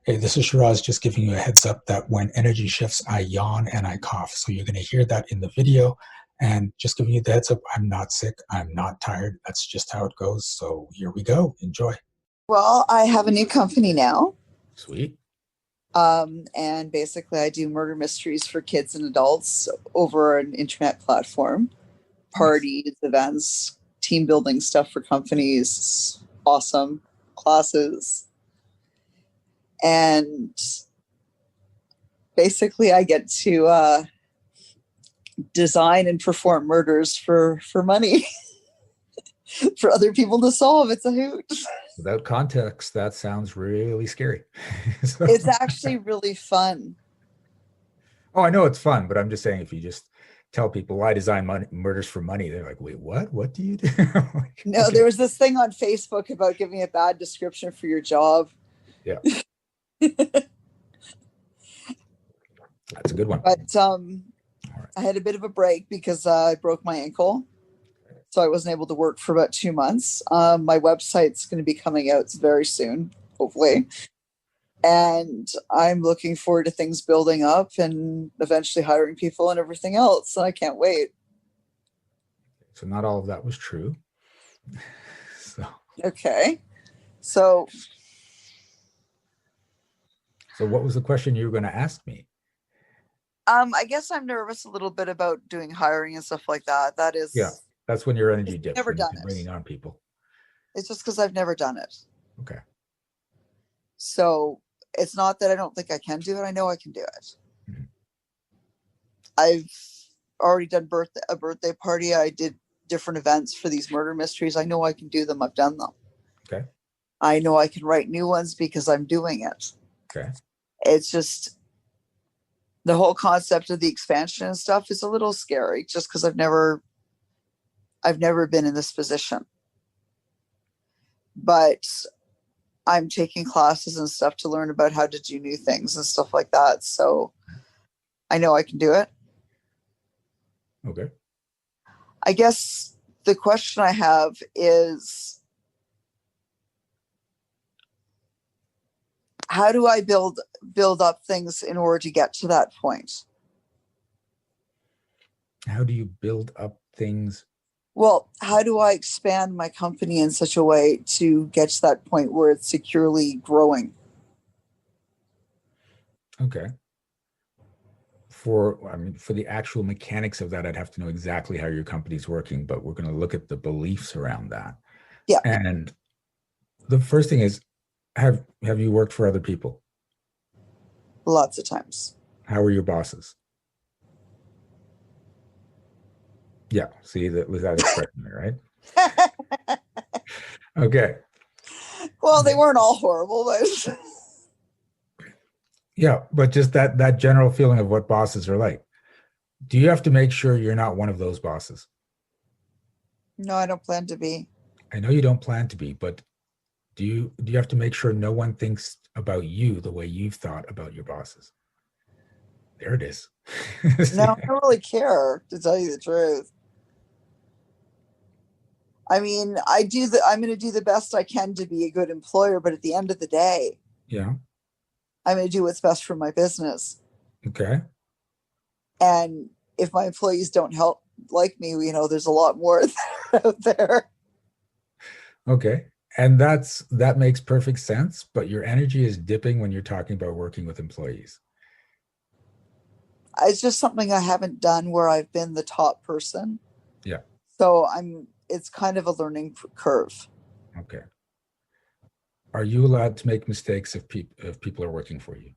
Hey, this is Shiraz just giving you a heads up that when energy shifts, I yawn and I cough. So you're going to hear that in the video. And just giving you the heads up, I'm not sick. I'm not tired. That's just how it goes. So here we go. Enjoy. Well, I have a new company now. Sweet. And basically, I do murder mysteries for kids and adults over an internet platform, Nice. parties, events, team building stuff for companies, awesome classes. And basically, I get to design and perform murders for money for other people to solve. It's a hoot. Without context, that sounds really scary. So, It's actually really fun. oh, I know it's fun, but I'm just saying if you just tell people why design murders for money, they're like, wait, what? What do you do? Like, No, okay. there was this thing on Facebook about giving a bad description for your job. Yeah, that's a good one. But All right. I had a bit of a break because I broke my ankle. So I wasn't able to work for about 2 months. My website's going to be coming out very soon, hopefully. And I'm looking forward to things building up and eventually hiring people and everything else. And I can't wait. So not all of that was true. So, Okay. So so what was the question you were going to ask me? I guess I'm nervous a little bit about doing hiring and stuff like that. That Yeah, is, that's when your energy I've dips, never when you done can it. bringing on people. It's just because I've never done it. Okay. So it's not that I don't think I can do it. I know I can do it. Mhm. I've already done a birthday party. I did different events for these murder mysteries. I know I can do them. I've done them. Okay. I know I can write new ones because I'm doing it. Okay. It's just the whole concept of the expansion and stuff is a little scary just because I've never been in this position. But I'm taking classes and stuff to learn about how to do new things and stuff like that. So I know I can do it. Okay. I guess the question I have is, how do I build up things in order to get to that point? How do you build up things? Well, how do I expand my company in such a way to get to that point where it's securely growing? Okay. I mean, for the actual mechanics of that, I'd have to know exactly how your company's working, but we're going to look at the beliefs around that. Yeah, And the first thing is, have you worked for other people? lots of times. How are your bosses? Yeah. See that was that expression there, right? Okay. Well, they weren't all horrible, but Yeah, but just that general feeling of what bosses are like. Do you have to make sure you're not one of those bosses? no, I don't plan to be. I know you don't plan to be, but do you have to make sure no one thinks about you the way you've thought about your bosses? There it is. No, I don't really care to tell you the truth. I mean, I'm going to do the best I can to be a good employer, but at the end of the day, Yeah. I'm going to do what's best for my business. Okay. And if my employees don't help like me, there's a lot more out there. Okay. And that makes perfect sense, but your energy is dipping when you're talking about working with employees. It's just something I haven't done where I've been the top person. Yeah. So it's kind of a learning curve. Okay. Are you allowed to make mistakes if people are working for you?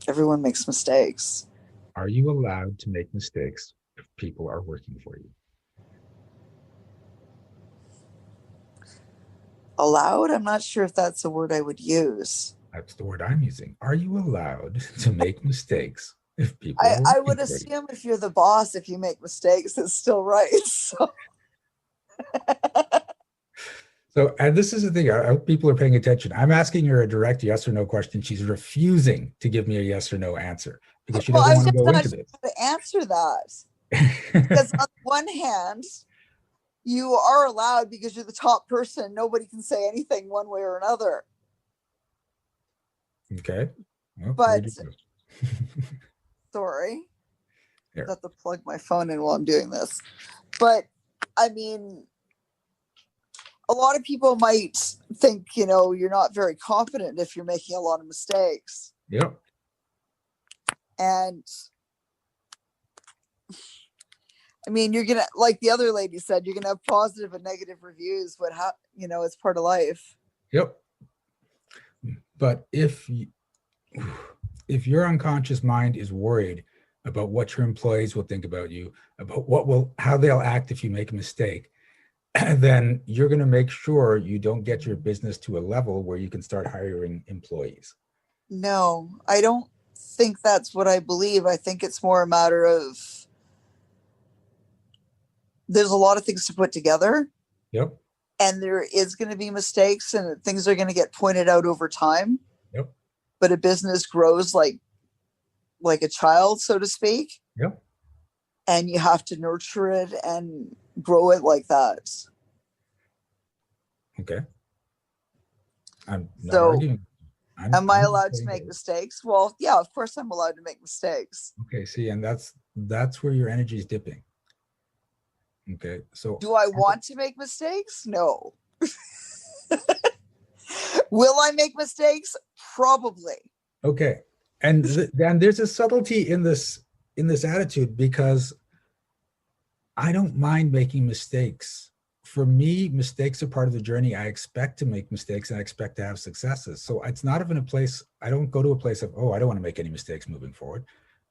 Everyone makes mistakes. Are you allowed to make mistakes if people are working for you? Allowed? I'm not sure if that's a word I would use. That's the word I'm using. Are you allowed to make mistakes if people I, are I working would for you? assume if you're the boss, if you make mistakes, it's still right. So So, and this is the thing, I hope people are paying attention. I'm asking her a direct yes or no question. She's refusing to give me a yes or no answer because she well, doesn't I was want to just go not into sure this. how to answer that. Because on one hand, you are allowed because you're the top person. Nobody can say anything one way or another. Okay. Well, way But to go. sorry, I Here. have to plug my phone in while I'm doing this. But I mean, a lot of people might think, you're not very confident if you're making a lot of mistakes. Yep. And I mean, you're gonna, like the other lady said, you're gonna have positive and negative reviews. It's part of life. Yep. But if your unconscious mind is worried about what your employees will think about you, about how they'll act if you make a mistake, then you're going to make sure you don't get your business to a level where you can start hiring employees. No, I don't think that's what I believe. I think it's more a matter of there's a lot of things to put together. Yep. And there is going to be mistakes and things are going to get pointed out over time. Yep. But a business grows like a child, so to speak. Yep. And you have to nurture it and grow it like that. Okay. I'm not So, arguing. am I I'm just allowed to saying make that. mistakes? Well, yeah, of course I'm allowed to make mistakes. Okay. See, and that's where your energy is dipping. Okay. So Do I want to make mistakes? No. Will I make mistakes? Probably. okay. And then there's a subtlety in this attitude, because I don't mind making mistakes. For me, mistakes are part of the journey. I expect to make mistakes and I expect to have successes. So it's not even a place, I don't go to a place of, oh, I don't want to make any mistakes moving forward.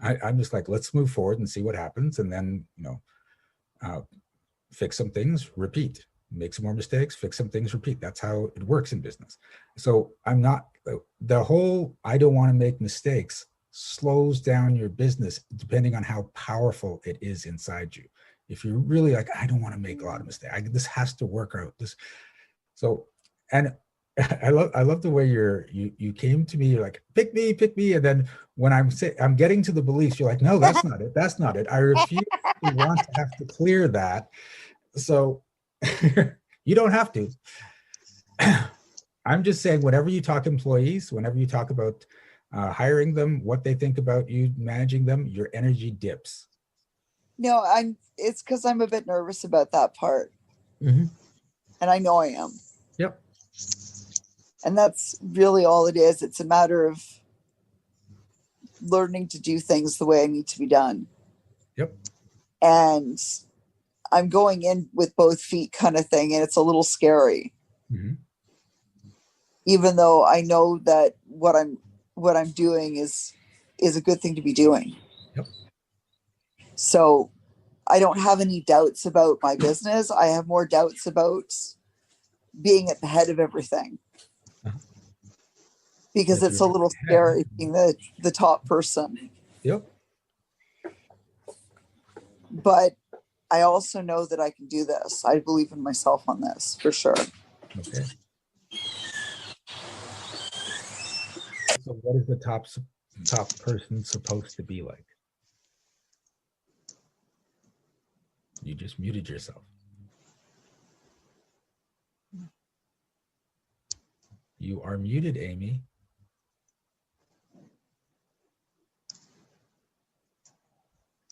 I'm just like, let's move forward and see what happens. And then, fix some things, repeat, make some more mistakes, fix some things, repeat. That's how it works in business. So I'm not, the whole, I don't want to make mistakes slows down your business depending on how powerful it is inside you. If you're really like, I don't want to make a lot of mistakes, this has to work out. So, and I love the way you came to me. You're like, pick me, and then when I'm getting to the beliefs, you're like, no, that's not it. That's not it. I refuse to want to have to clear that. So you don't have to. I'm just saying, whenever you talk employees, whenever you talk about hiring them, what they think about you managing them, your energy dips. No, it's because I'm a bit nervous about that part. Mm-hmm. And I know I am. Yep. And that's really all it is. It's a matter of learning to do things the way I need to be done. Yep. And I'm going in with both feet kind of thing. And it's a little scary. Mm-hmm. Even though I know that what I'm doing is a good thing to be doing. Yep. So I don't have any doubts about my business. I have more doubts about being at the head of everything. Because it's a little scary being the top person. Yep. But I also know that I can do this. I believe in myself on this for sure. Okay. So what is the top person supposed to be like? You just muted yourself. You are muted, Amy.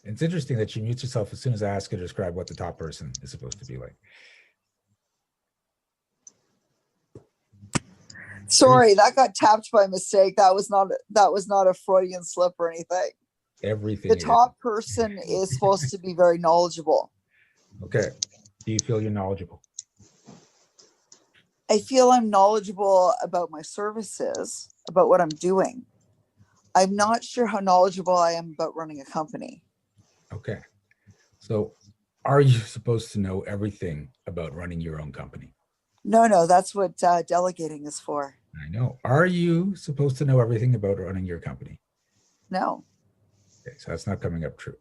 It's interesting that she mutes herself as soon as I ask her to describe what the top person is supposed to be like. Sorry, that got tapped by mistake. That was not a Freudian slip or anything. Everything. The top person is supposed to be very knowledgeable. Okay. Do you feel you're knowledgeable? I feel I'm knowledgeable about my services, about what I'm doing. I'm not sure how knowledgeable I am about running a company. Okay. So are you supposed to know everything about running your own company? No, that's what delegating is for. I know. Are you supposed to know everything about running your company? No. Okay, so that's not coming up true.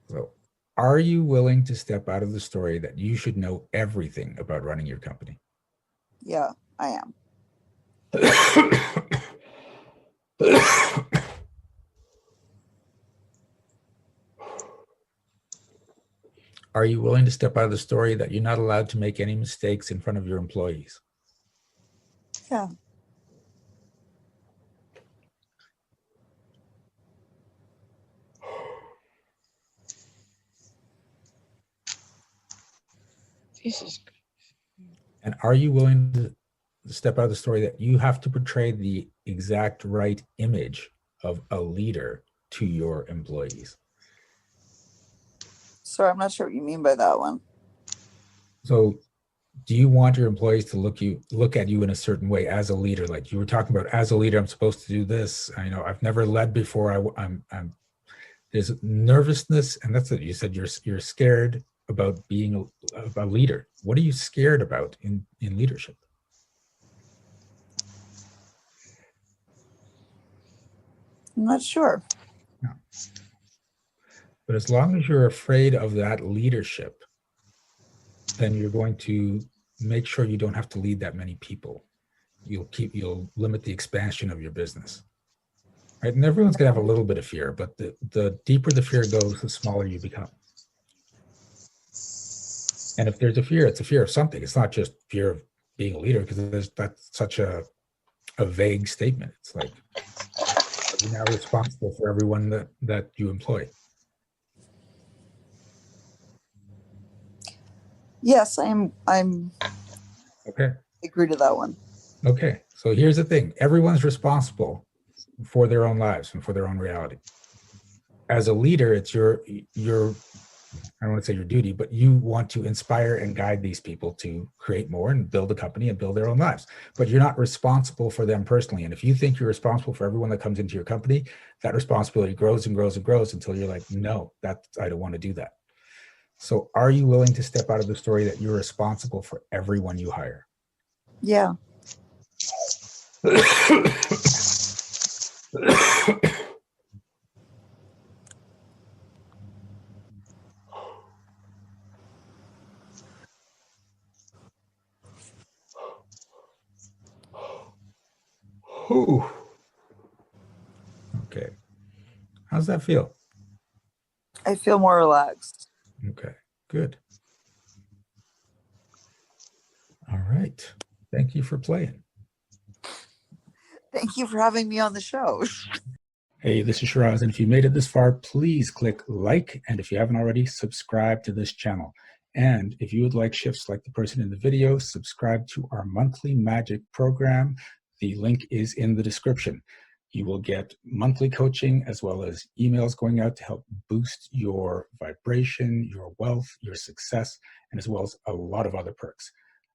So are you willing to step out of the story that you should know everything about running your company? Yeah, I am. Are you willing to step out of the story that you're not allowed to make any mistakes in front of your employees? Yeah. Jesus. And are you willing to step out of the story that you have to portray the exact right image of a leader to your employees? Sorry, I'm not sure what you mean by that one. So do you want your employees to look at you in a certain way as a leader? Like you were talking about, as a leader, I'm supposed to do this. I know I've never led before. I'm there's nervousness, and that's it. You said you're scared about being a leader. What are you scared about in leadership? I'm not sure. No. But as long as you're afraid of that leadership, then you're going to make sure you don't have to lead that many people. You'll limit the expansion of your business. Right? And everyone's gonna have a little bit of fear, but the deeper the fear goes, the smaller you become. And if there's a fear, it's a fear of something. It's not just fear of being a leader, because that's such a vague statement. It's like, you're now responsible for everyone that you employ. Yes, I'm Okay. I agree to that one. Okay. So here's the thing. Everyone's responsible for their own lives and for their own reality. As a leader, it's your I don't want to say your duty, but you want to inspire and guide these people to create more and build a company and build their own lives. But you're not responsible for them personally. And if you think you're responsible for everyone that comes into your company, that responsibility grows and grows and grows until you're like, no, I don't want to do that. So are you willing to step out of the story that you're responsible for everyone you hire? Yeah. Okay. How's that feel? I feel more relaxed. Okay, good. All right. Thank you for playing. Thank you for having me on the show. Hey, this is Shiraz, and if you made it this far, please click like, and if you haven't already, subscribe to this channel. And if you would like shifts like the person in the video, subscribe to our monthly magic program. The link is in the description. You will get monthly coaching as well as emails going out to help boost your vibration, your wealth, your success, and as well as a lot of other perks.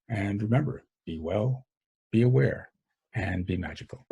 And remember, be well, be aware, and be magical.